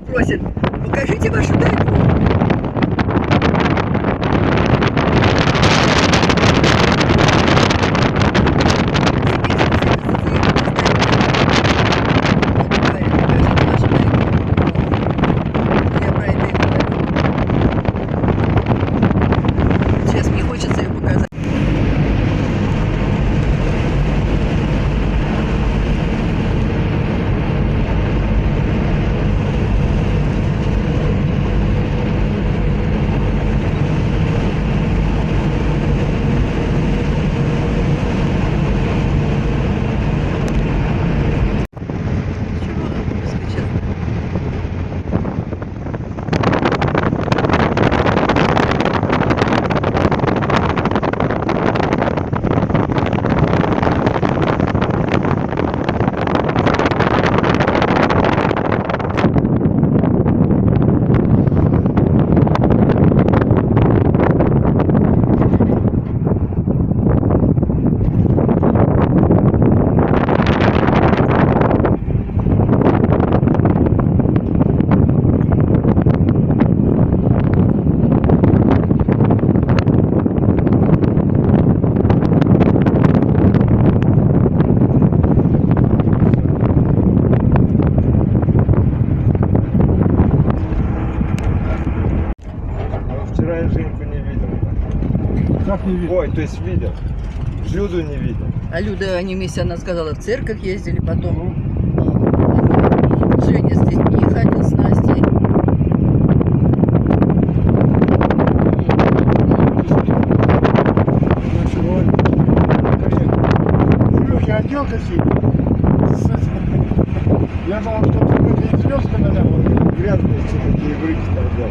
Просит, покажите вашу дорогу. Сейчас мне хочется ее показать. Вчера я Женьку не видел. Как не видно? Ой, то есть видел. Люду не видел. А Люда, они вместе, она сказала, в церковь ездили, потом Женя с детьми ходил с Настей. Сережа, отделка синяя. Я думал, что ты звезды надо. Грязные такие брыки торгал.